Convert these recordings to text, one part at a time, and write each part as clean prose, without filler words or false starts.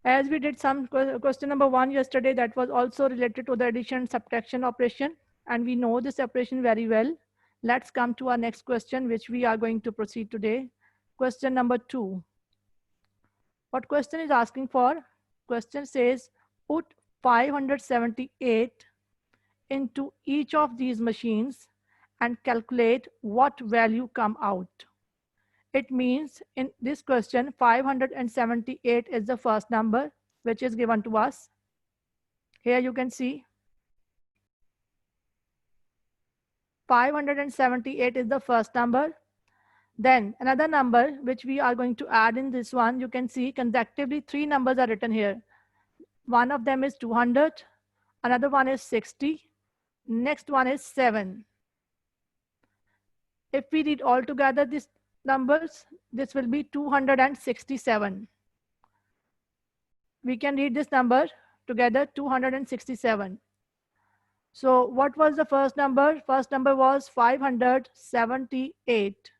As we did some question number 1 yesterday, that was also related to the addition subtraction operation, and we know this operation very well. Let's come to our next question, which we are going to proceed today. Question number 2. What question is asking for? Question says put 578 into each of these machines and calculate what value come out. It means in this question 578 is the first number which is given to us. Here you can see 578 is the first number. Then another number which we are going to add in this one, you can see consecutively 3 numbers are written here. One of them is 200, another one is 60, next one is 7. If we read all together these numbers, this will be 267. We can read this number together, 267. So what was the first number? First number was 578.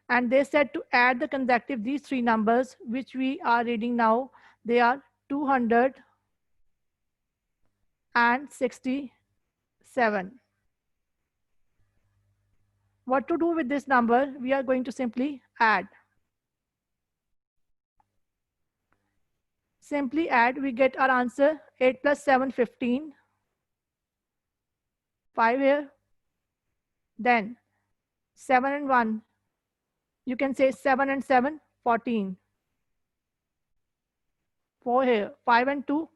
And they said to add the consecutive these 3 numbers which we are reading now. They are 267. What to do with this number? We are going to simply add. Simply add, we get our answer 8 plus 7, 15. 5 here. Then 7 and 1. You can say 7 and 7, 14. 4 here. 5 and 2,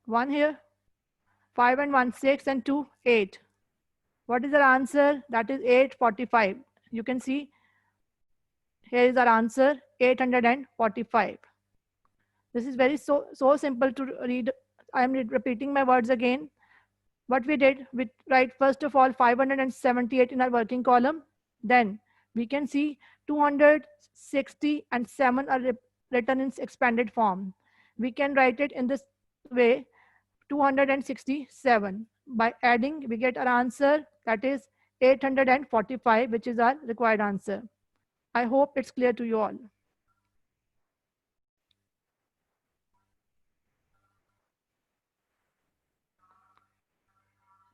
1 here. 5 and 1, 6 and 2, 8. What is our answer? That is 845. You can see here is our answer, 845. This is very so simple to read. I am repeating my words again. What we did, we write first of all 578 in our working column. Then we can see 260 and 7 are written in expanded form. We can write it in this way, 267. By adding, we get our answer, that is 845, which is our required answer. I hope it's clear to you all.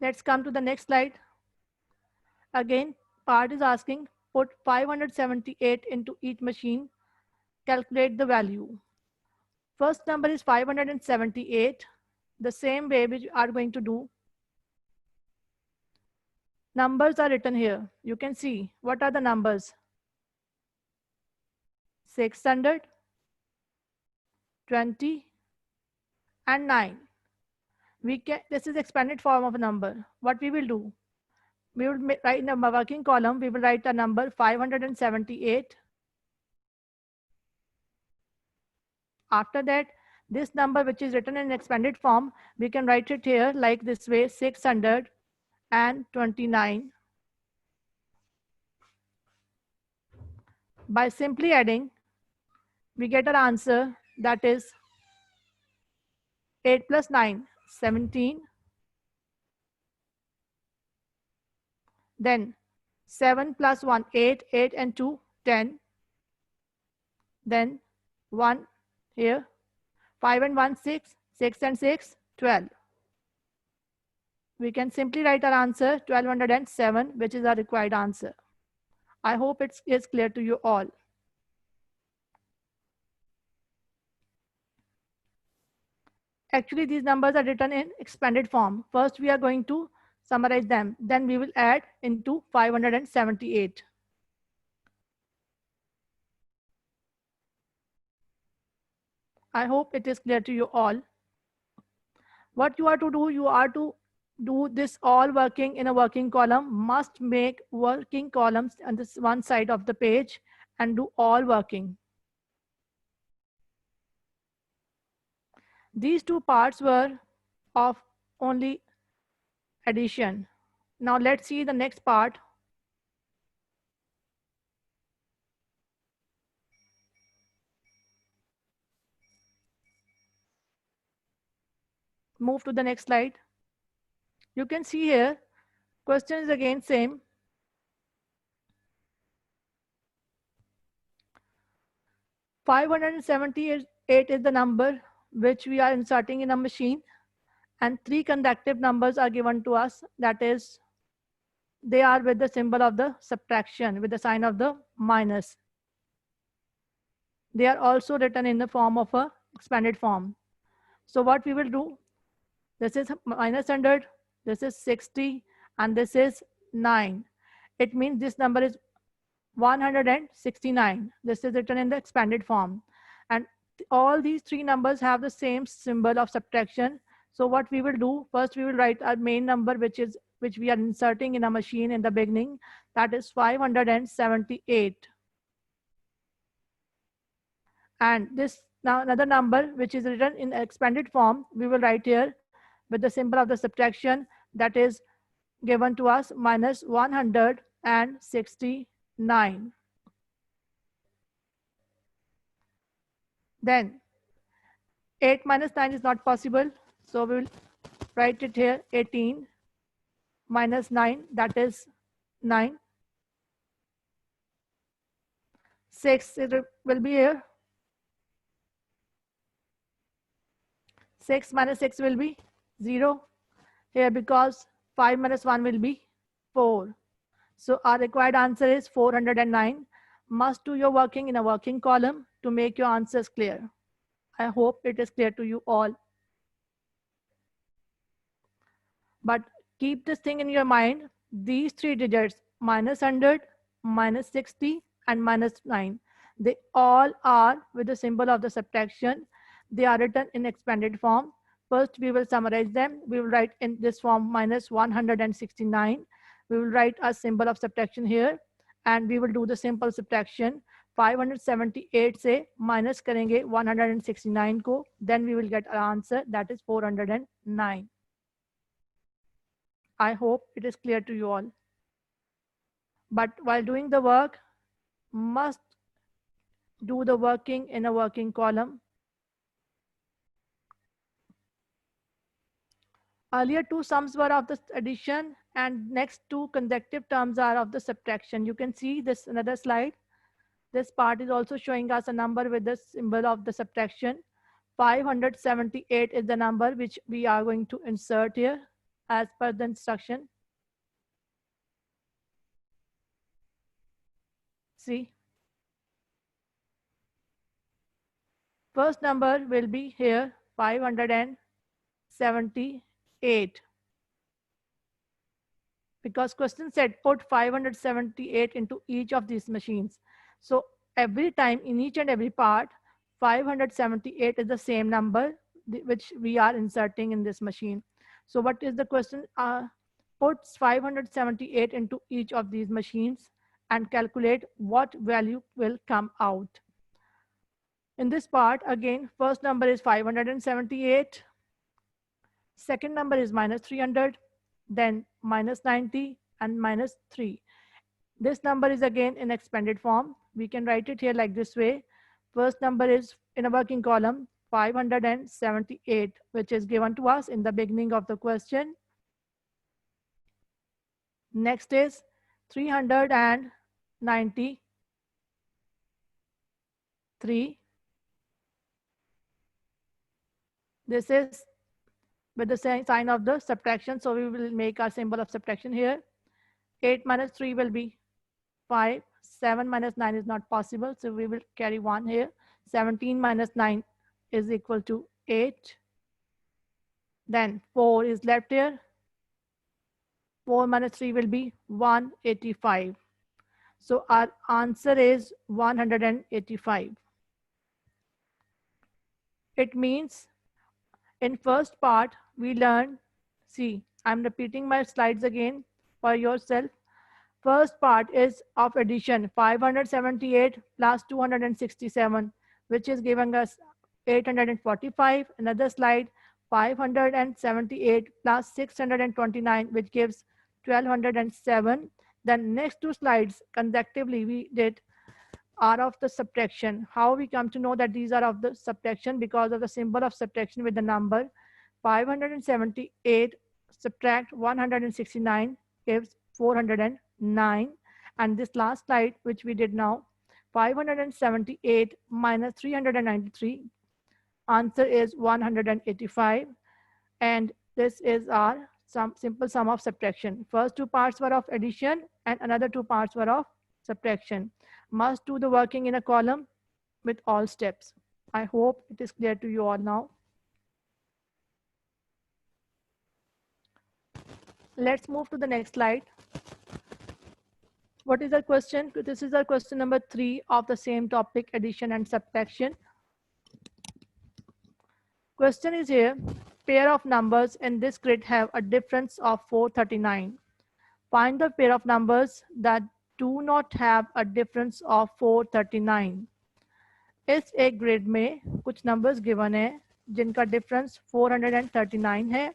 Let's come to the next slide. Again, part is asking, put 578 into each machine, calculate the value. First number is 578. The same way we are going to do. Numbers are written here. You can see what are the numbers. 600, 20, and 9. This is expanded form of a number. What we will do? We will write in a working column, we will write the number 578. After that, this number which is written in expanded form, we can write it here like this way, 629. By simply adding, we get our answer, that is 8 plus 9, 17. Then 7 plus 1, 8, 8 and 2, 10. Then 1 here, 5 and 1, 6, 6 and 6, 12. We can simply write our answer 1207, which is our required answer. I hope it is clear to you all. Actually, these numbers are written in expanded form. First, we are going to summarize them. Then we will add into 578. I hope it is clear to you all. What you are to do, you are to do this all working in a working column. Must make working columns on this one side of the page and do all working. These two parts were of only addition. Now let's see the next part. Move to the next slide. You can see here, question is again same. 578 is the number which we are inserting in a machine, and three consecutive numbers are given to us. That is, they are with the symbol of the subtraction, with the sign of the minus. They are also written in the form of a expanded form. So what we will do, this is minus 100, this is 60, and this is 9. It means this number is 169. This is written in the expanded form. And all these three numbers have the same symbol of subtraction. So what we will do, first we will write our main number, which we are inserting in a machine in the beginning. That is 578. And this now another number which is written in expanded form, we will write here with the symbol of the subtraction, that is given to us minus 169. Then 8 minus 9 is not possible. So we will write it here, 18 minus 9, that is 9. 6 it will be here. 6 minus 6 will be 0 here, because 5 minus 1 will be 4. So our required answer is 409. Must do your working in a working column to make your answers clear. I hope it is clear to you all. But keep this thing in your mind. These three digits, minus 100, minus 60, and minus 9, they all are with the symbol of the subtraction. They are written in expanded form. First, we will summarize them. We will write in this form minus 169. We will write a symbol of subtraction here, and we will do the simple subtraction. 578 से minus करेंगे 169 को, then we will get our answer, that is 409. I hope it is clear to you all. But while doing the work, must do the working in a working column. Earlier two sums were of the addition, and next two consecutive terms are of the subtraction. You can see this another slide. This part is also showing us a number with the symbol of the subtraction. 578 is the number which we are going to insert here as per the instruction. See, first number will be here 578, because question said put 578 into each of these machines. So every time in each and every part, 578 is the same number which we are inserting in this machine. So what is the question? Puts 578 into each of these machines and calculate what value will come out. In this part, again, first number is 578. Second number is minus 300, then minus 90 and minus 3. This number is again in expanded form. We can write it here like this way. First number is in a working column, 578, which is given to us in the beginning of the question. Next is 393. This is with the sign of the subtraction, so we will make our symbol of subtraction here. 8 minus 3 will be 5. 7 minus 9 is not possible, so we will carry 1 here. 17 minus 9 is equal to 8. Then 4 is left here. 4 minus 3 will be 185. So our answer is 185. It means in first part we learned, see, I'm repeating my slides again for yourself. First part is of addition, 578 plus 267, which is giving us 845. Another slide, 578 plus 629, which gives 1207. Then next two slides consecutively we did are of the subtraction. How we come to know that these are of the subtraction? Because of the symbol of subtraction with the number. 578 subtract 169 gives 409. And this last slide which we did now, 578 minus 393. Answer is 185. And this is our simple sum of subtraction. First two parts were of addition and another two parts were of subtraction. Must do the working in a column with all steps. I hope it is clear to you all now. Let's move to the next slide. What is our question? This is our question number 3 of the same topic, addition and subtraction. Question is here, pair of numbers in this grid have a difference of 439. Find the pair of numbers that do not have a difference of 439. इस एक grid में कुछ numbers given है जिनका difference 439 है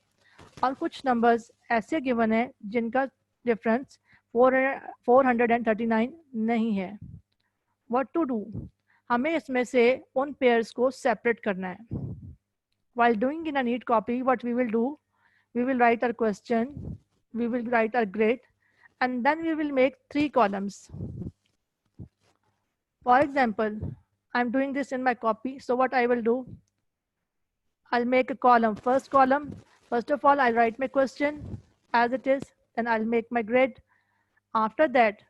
और कुछ numbers ऐसे गिवन है जिनका डिफरेंस 439 नहीं है. What to do? हमें इसमें से उन पेयर्स को सेपरेट करना है. While doing in a neat copy, what we will do, we will write our question, we will write our grid, and then we will make 3 columns. For example, I'm doing this in my copy. So what I will do, I'll make a column. First column, first of all, I'll write my question as it is. Then I'll make my grid. After that,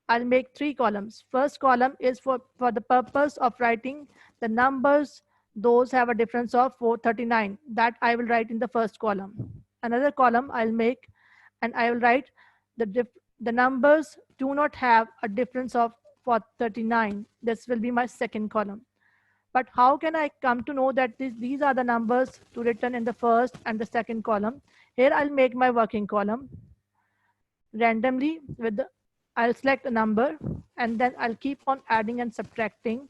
I'll make 3 columns. First column is for the purpose of writing the numbers. Those have a difference of 439. That I will write in the first column. Another column I'll make and I will write the numbers do not have a difference of 439. This will be my second column. But how can I come to know that these are the numbers to written in the first and the second column? Here I'll make my working column randomly I'll select a number and then I'll keep on adding and subtracting.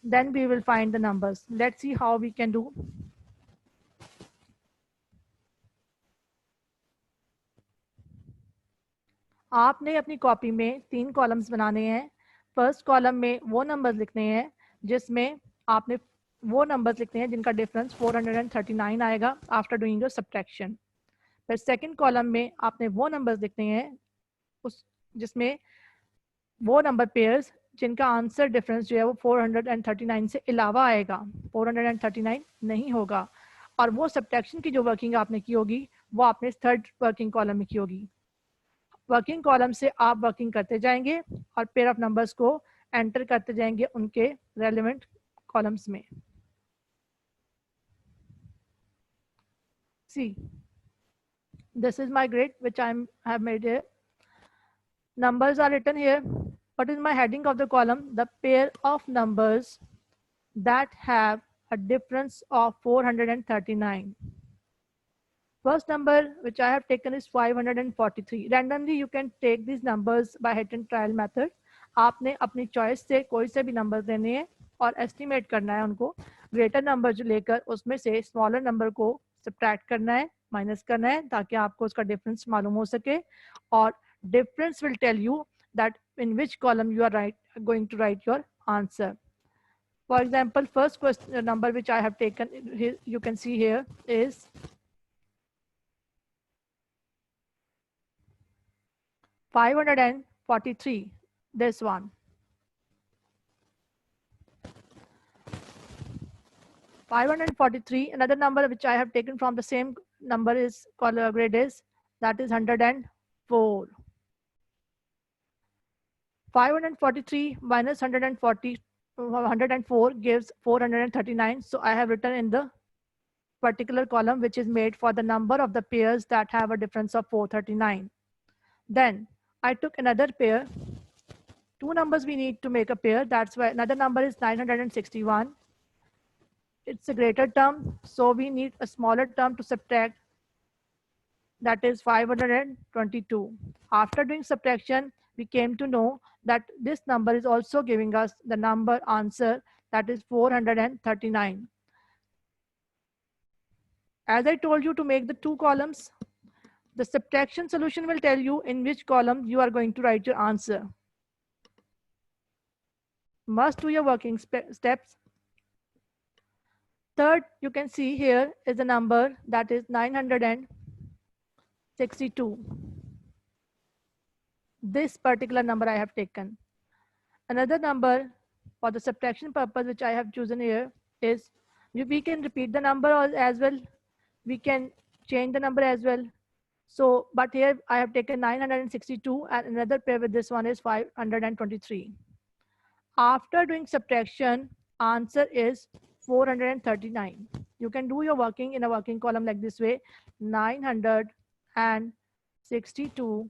Then we will find the numbers. Let's see how we can do. आपने अपनी copy में 3 columns बनाने हैं. First column में वो numbers लिखने हैं जिसमें आपने वो नंबर्स लिखने हैं जिनका डिफरेंस 439 आएगा आफ्टर डूइंग योर सब्ट्रैक्शन. फिर सेकंड कॉलम में आपने वो नंबर्स लिखने हैं जिसमें वो नंबर पेयर्स जिनका आंसर डिफरेंस जो है वो 439 से अलावा आएगा, 439 नहीं होगा. और वो सब्ट्रैक्शन की जो वर्किंग आपने की होगी वो आपने थर्ड वर्किंग कॉलम में की होगी. वर्किंग कॉलम से आप वर्किंग करते जाएंगे और पेयर ऑफ नंबर्स को एंटर करते जाएंगे उनके रेलेवेंट कॉलम्स में. See, this is my grid which I have made here. Numbers are written here. What is my heading of the column? The pair of numbers that have a difference of 439. First number which I have taken is 543. Randomly you can take these numbers by hit and trial method. आपने अपनी choice से कोई से भी number देने हैं और estimate करना है उनको. ग्रेटर नंबर जो लेकर उसमें से स्मॉलर नंबर को सब्ट्रैक्ट करना है, माइनस करना है ताकि आपको उसका डिफरेंस मालूम हो सके. और difference will tell you that in which column you are going to write your answer. For example, first question number which I have taken here, you can see here is 543. This one. 543. Another number which I have taken from the same number is grade is that is 104. 543 minus 104 gives 439. So I have written in the particular column which is made for the number of the pairs that have a difference of 439. Then I took another pair. 2 numbers we need to make a pair. That's why another number is 961. It's a greater term, so we need a smaller term to subtract. That is 522. After doing subtraction, we came to know that this number is also giving us the number answer, that is 439. As I told you to make the 2 columns, the subtraction solution will tell you in which column you are going to write your answer. Must do your working steps. Third, you can see here is a number that is 962. This particular number I have taken. Another number for the subtraction purpose which I have chosen here is, we can repeat the number as well. We can change the number as well. So, but here I have taken 962 and another pair with this one is 523. After doing subtraction, answer is 439. You can do your working in a working column like this way: 962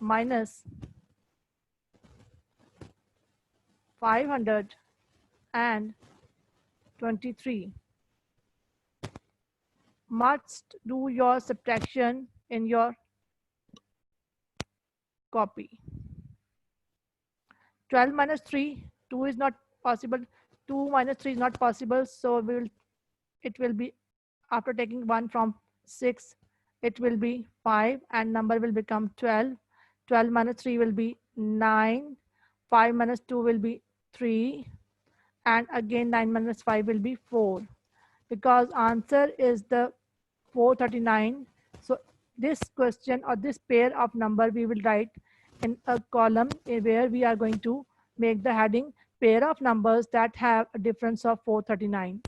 minus 523. Must do your subtraction in your copy. 12 minus 3, 2 is not possible. 2 minus 3 is not possible. So it will be, after taking 1 from 6, it will be 5 and number will become 12. 12 minus 3 will be 9. 5 minus 2 will be 3. And again 9 minus 5 will be 4. Because answer is the 439. So this question or this pair of number we will write in a column where we are going to make the heading pair of numbers that have a difference of 439.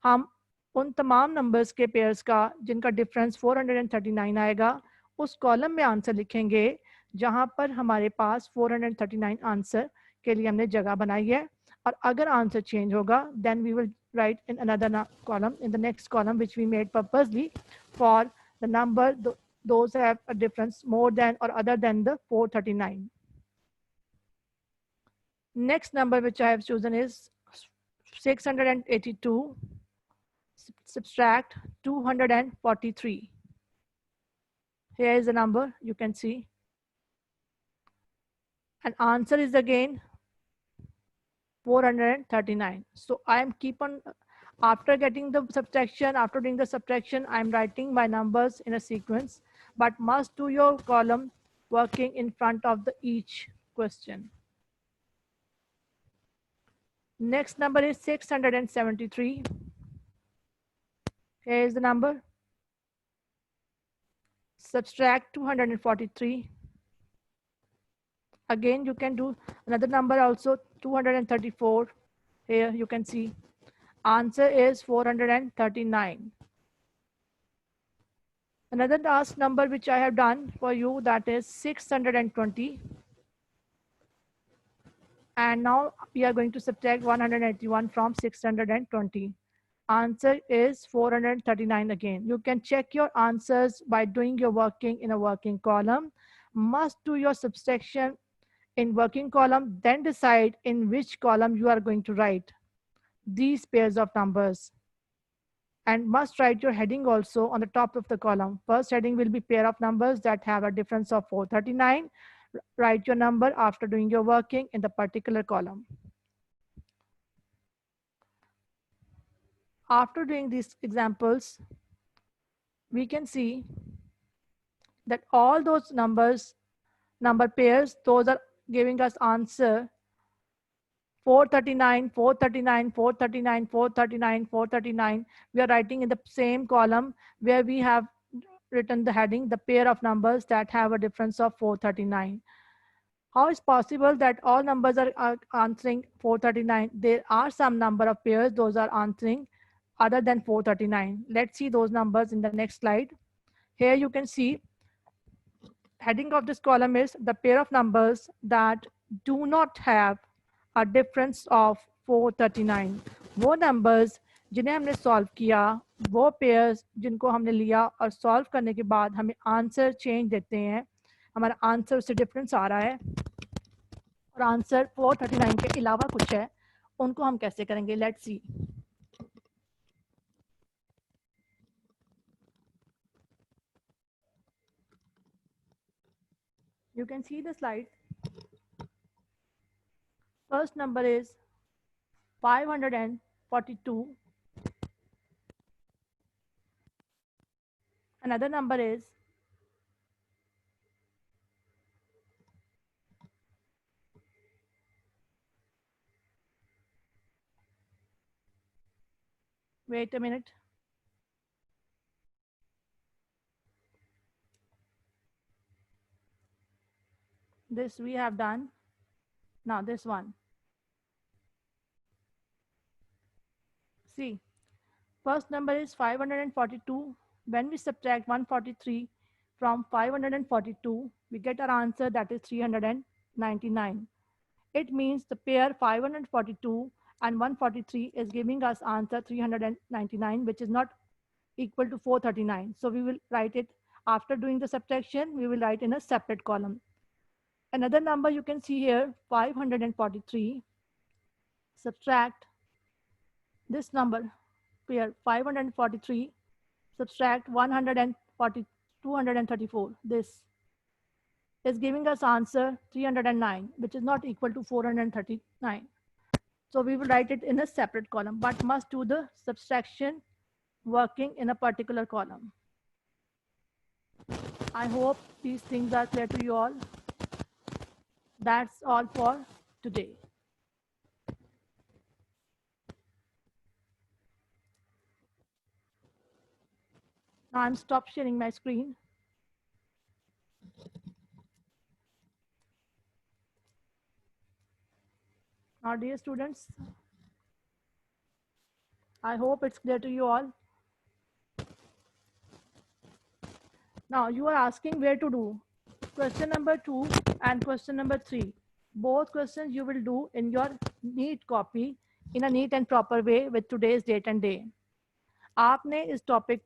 हम उन तमाम numbers के pairs का जिनका difference 439 आएगा उस column में answer लिखेंगे जहां पर हमारे पास 439 आंसर के लिए हमने जगह बनाई है. और अगर आंसर चेंज होगा then we will write in another column, in the next column which we made purposely for the number those have a difference more than or other than the 439. Next number which I have chosen is 682 subtract 243. Here is the number you can see, and answer is again 439. So I am keep on, after getting the subtraction, after doing the subtraction, I am writing my numbers in a sequence, but must do your column working in front of the each question. Next number is 673. Here is the number. Subtract 243. Again, you can do another number also, 234. Here you can see. Answer is 439. Another last number which I have done for you, that is 620. And now we are going to subtract 181 from 620. Answer is 439 again. You can check your answers by doing your working in a working column. Must do your subtraction in working column, then decide in which column you are going to write these pairs of numbers. And must write your heading also on the top of the column. First heading will be pair of numbers that have a difference of 439. Write your number after doing your working in the particular column. After doing these examples, we can see that all those number pairs, those are giving us answer 439, 439, 439, 439, 439. We are writing in the same column where we have written the heading, the pair of numbers that have a difference of 439. How is possible that all numbers are answering 439? There are some number of pairs, those are answering other than 439. Let's see those numbers in the next slide. Here you can see heading of this column is the pair of numbers that do not have a difference of 439. वो numbers जिन्हें हमने solve किया, वो pairs जिनको हमने लिया और solve करने के बाद हमें answer change देते हैं, हमारा answer उससे difference आ रहा है और answer 439 के अलावा कुछ है, उनको हम कैसे करेंगे? Let's see. You can see the slide. First number is 542. Another number is This we have done. Now this one. See, first number is 542. When we subtract 143 from 542, we get our answer, that is 399. It means the pair 542 and 143 is giving us answer 399, which is not equal to 439. So we will write it after doing the subtraction, we will write in a separate column. Another number you can see here, 543, subtract this number, pair 543, subtract 140, 234. This is giving us answer 309, which is not equal to 439. So we will write it in a separate column, but must do the subtraction working in a particular column. I hope these things are clear to you all. That's all for today. Now I'm stop sharing my screen. Now, dear students, I hope it's clear to you all. Now you are asking where to do. Question number 2 and question number 3. Both questions you will do in your neat copy in a neat and proper way with today's date and day. आपने इस topic